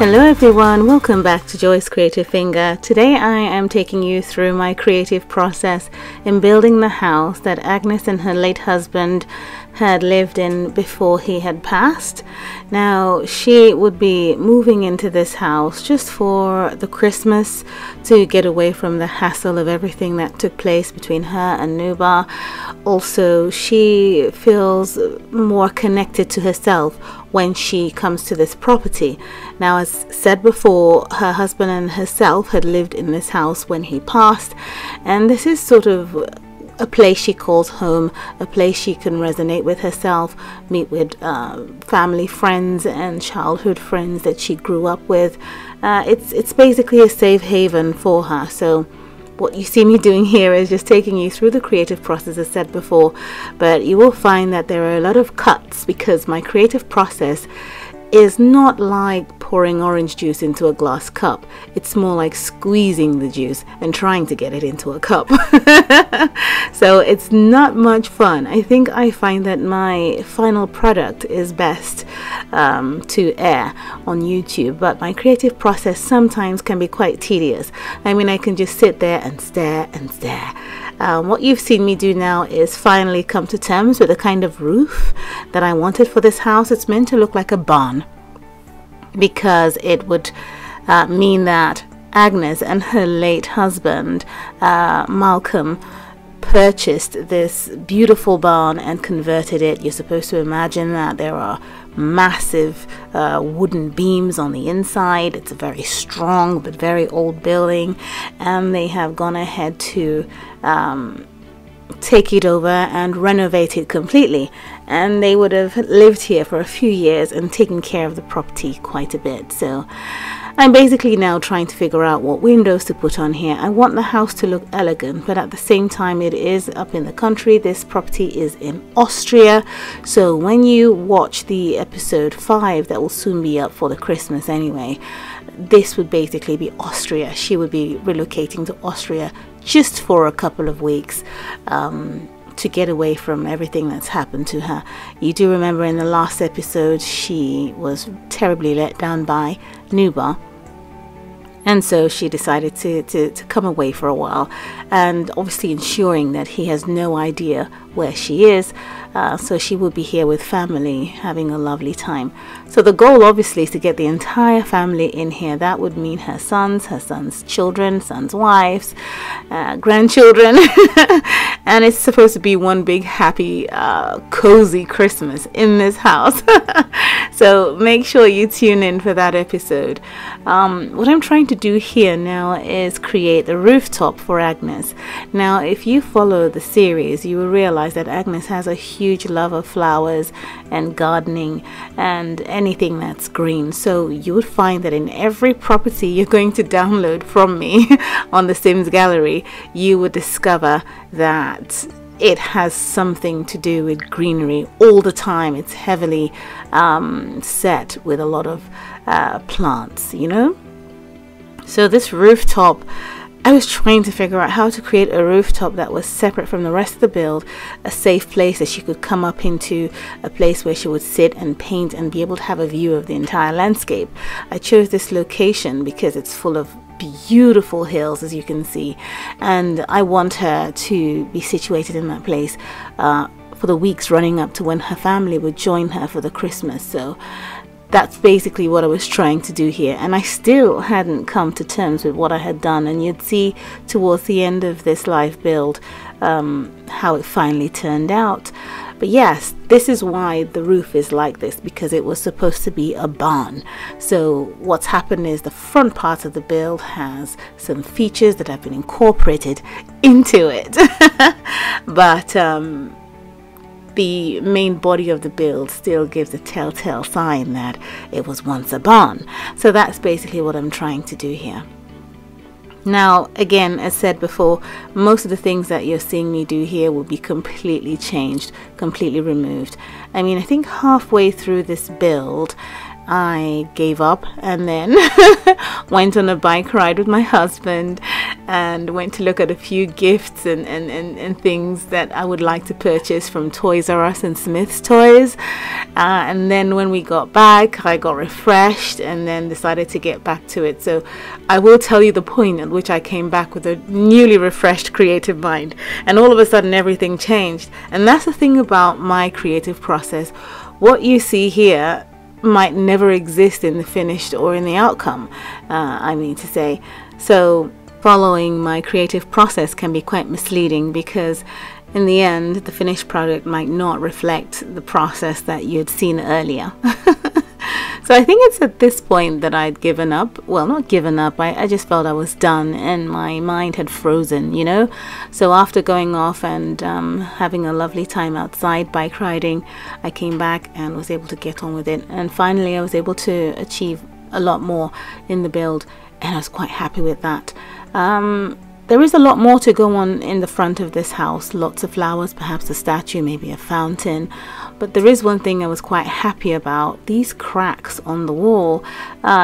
Hello everyone, welcome back to Joy's Creative Finger. Today I am taking you through my creative process in building the house that Agnes and her late husband had lived in before he had passed. Now she would be moving into this house just for the Christmas to get away from the hassle of everything that took place between her and Nubar. Also, she feels more connected to herself when she comes to this property. Now, as said before, her husband and herself had lived in this house when he passed, and this is sort of a place she calls home, a place she can resonate with herself, meet with family friends and childhood friends that she grew up with. It's basically a safe haven for her. So what you see me doing here is just taking you through the creative process as said before, but you will find that there are a lot of cuts because my creative process is not like pouring orange juice into a glass cup. It's more like squeezing the juice and trying to get it into a cup. So it's not much fun. I think I find that my final product is best to air on YouTube, but my creative process sometimes can be quite tedious. I mean, I can just sit there and stare and stare. What you've seen me do now is finally come to terms with the kind of roof that I wanted for this house. It's meant to look like a barn because it would mean that Agnes and her late husband Malcolm purchased this beautiful barn and converted it. You're supposed to imagine that there are massive wooden beams on the inside. It's a very strong but very old building, and they have gone ahead to take it over and renovate it completely, and they would have lived here for a few years and taken care of the property quite a bit. So I'm basically now trying to figure out what windows to put on here. I want the house to look elegant, but at the same time it is up in the country. This property is in Austria, so when you watch the episode 5 that will soon be up for the Christmas anyway, this would basically be Austria. She would be relocating to Austria just for a couple of weeks to get away from everything that's happened to her. You do remember in the last episode she was terribly let down by Nubar, and so she decided to come away for a while, and obviously ensuring that he has no idea where she is. So she will be here with family having a lovely time. So the goal obviously is to get the entire family in here. That would mean her son's children, son's wives, grandchildren, and it's supposed to be one big happy cozy Christmas in this house. So make sure you tune in for that episode. What I'm trying to do here now is create the rooftop for Agnes. Now if you follow the series, you will realize that Agnes has a huge love of flowers and gardening and anything that's green. So you would find that in every property you're going to download from me on the Sims gallery, you would discover that it has something to do with greenery all the time. It's heavily set with a lot of plants, you know. So this rooftop, I was trying to figure out how to create a rooftop that was separate from the rest of the build, a safe place that she could come up into, a place where she would sit and paint and be able to have a view of the entire landscape. I chose this location because it's full of beautiful hills, as you can see, and I want her to be situated in that place for the weeks running up to when her family would join her for the Christmas. So that's basically what I was trying to do here, and I still hadn't come to terms with what I had done, and you'd see towards the end of this live build how it finally turned out. But yes, this is why the roof is like this, because it was supposed to be a barn. So what's happened is the front part of the build has some features that have been incorporated into it. But the main body of the build still gives a telltale sign that it was once a barn. So that's basically what I'm trying to do here. Now, again, as said before, most of the things that you're seeing me do here will be completely changed, completely removed. I mean, I think halfway through this build, I gave up and then went on a bike ride with my husband and went to look at a few gifts and things that I would like to purchase from Toys R Us and Smith's Toys. And then when we got back, I got refreshed and then decided to get back to it. So I will tell you the point at which I came back with a newly refreshed creative mind, and all of a sudden everything changed. And that's the thing about my creative process. What you see here might never exist in the finished or in the outcome, I mean to say. So following my creative process can be quite misleading, because in the end the finished product might not reflect the process that you'd seen earlier. So I think it's at this point that I'd given up. Well, not given up, I just felt I was done and my mind had frozen, you know. So after going off and having a lovely time outside bike riding, I came back and was able to get on with it, and finally I was able to achieve a lot more in the build, and I was quite happy with that. There is a lot more to go on in the front of this house. Lots of flowers, perhaps a statue, maybe a fountain. But there is one thing I was quite happy about. These cracks on the wall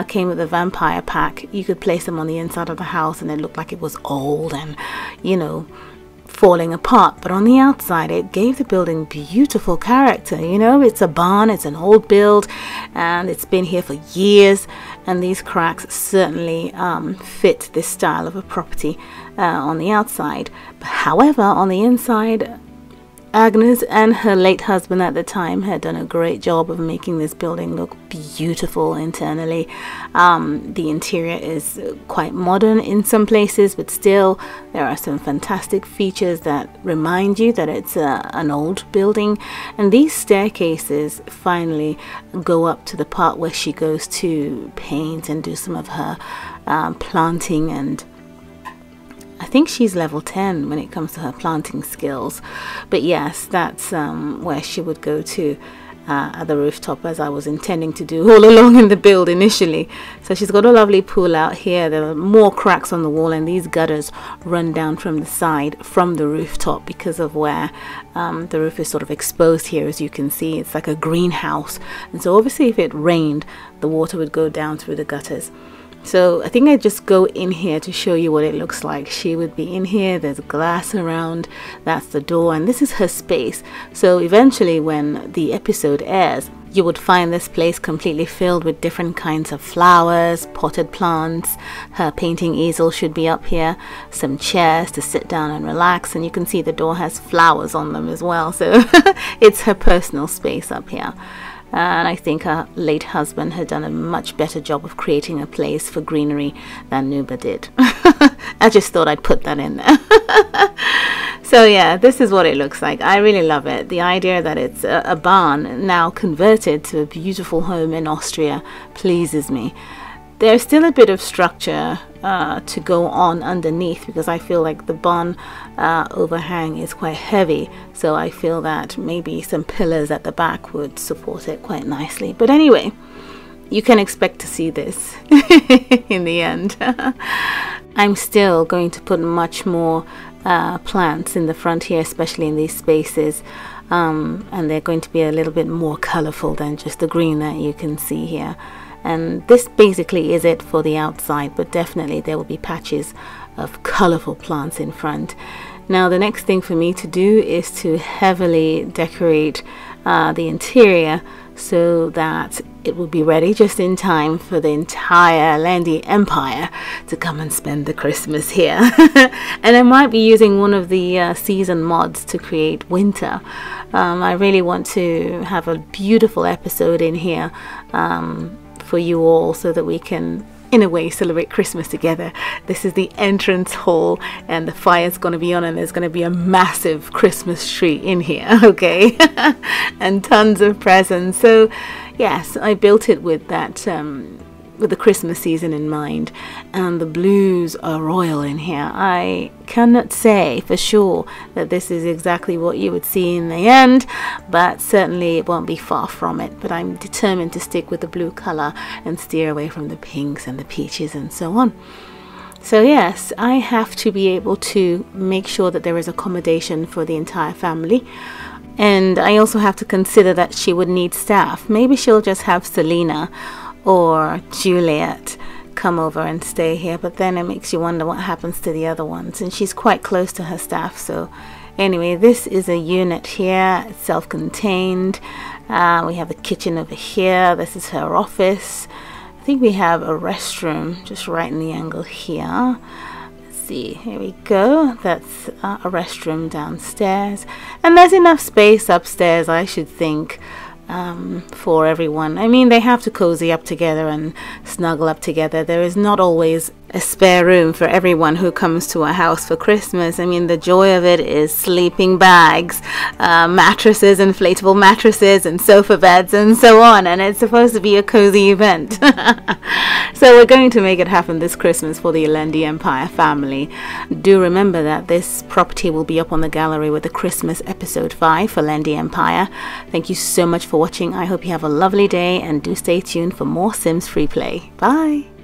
came with a vampire pack. You could place them on the inside of the house and it looked like it was old and, you know, falling apart, but on the outside it gave the building beautiful character. You know, it's a barn, it's an old build, and it's been here for years, and these cracks certainly fit this style of a property on the outside. But however, on the inside, Agnes and her late husband at the time had done a great job of making this building look beautiful internally. The interior is quite modern in some places, but still there are some fantastic features that remind you that it's an old building. And these staircases finally go up to the part where she goes to paint and do some of her planting, and I think she's level 10 when it comes to her planting skills. But yes, that's where she would go to at the rooftop, as I was intending to do all along in the build initially. So she's got a lovely pool out here. There are more cracks on the wall, and these gutters run down from the side from the rooftop because of where the roof is sort of exposed here. As you can see, it's like a greenhouse, and so obviously if it rained, the water would go down through the gutters. So I think I just go in here to show you what it looks like. She would be in here, there's glass around, that's the door, and this is her space. So eventually when the episode airs, you would find this place completely filled with different kinds of flowers, potted plants. Her painting easel should be up here, some chairs to sit down and relax, and you can see the door has flowers on them as well. So it's her personal space up here. And I think her late husband had done a much better job of creating a place for greenery than Nuba did. I just thought I'd put that in there. So yeah, this is what it looks like. I really love it. The idea that it's a barn now converted to a beautiful home in Austria pleases me. There's still a bit of structure to go on underneath, because I feel like the barn overhang is quite heavy, so I feel that maybe some pillars at the back would support it quite nicely. But anyway, you can expect to see this in the end. I'm still going to put much more plants in the front here, especially in these spaces, and they're going to be a little bit more colorful than just the green that you can see here. And this basically is it for the outside, but definitely there will be patches of colorful plants in front. Now the next thing for me to do is to heavily decorate the interior so that it will be ready just in time for the entire Lendi empire to come and spend the Christmas here. And I might be using one of the season mods to create winter. I really want to have a beautiful episode in here for you all, so that we can in a way celebrate Christmas together. This is the entrance hall, and the fire's going to be on, and there's going to be a massive Christmas tree in here, okay? And tons of presents. So yes, I built it with that with the Christmas season in mind, and the blues are royal in here. I cannot say for sure that this is exactly what you would see in the end, but certainly it won't be far from it. But I'm determined to stick with the blue color and steer away from the pinks and the peaches and so on. So yes, I have to be able to make sure that there is accommodation for the entire family. And I also have to consider that she would need staff. Maybe she'll just have Selena or Juliet come over and stay here, but then it makes you wonder what happens to the other ones. And she's quite close to her staff, so anyway, this is a unit here. It's self-contained. We have the kitchen over here. This is her office. I think we have a restroom just right in the angle here. Let's see, here we go. That's a restroom downstairs, and there's enough space upstairs, I should think, for everyone. I mean, they have to cozy up together and snuggle up together. There is not always a spare room for everyone who comes to a house for Christmas. I mean, the joy of it is sleeping bags, mattresses, inflatable mattresses, and sofa beds, and so on. And it's supposed to be a cozy event. So we're going to make it happen this Christmas for the Lendi Empire family. Do remember that this property will be up on the gallery with the Christmas episode 5 for Lendi Empire. Thank you so much for watching. I hope you have a lovely day, and do stay tuned for more Sims free play. Bye.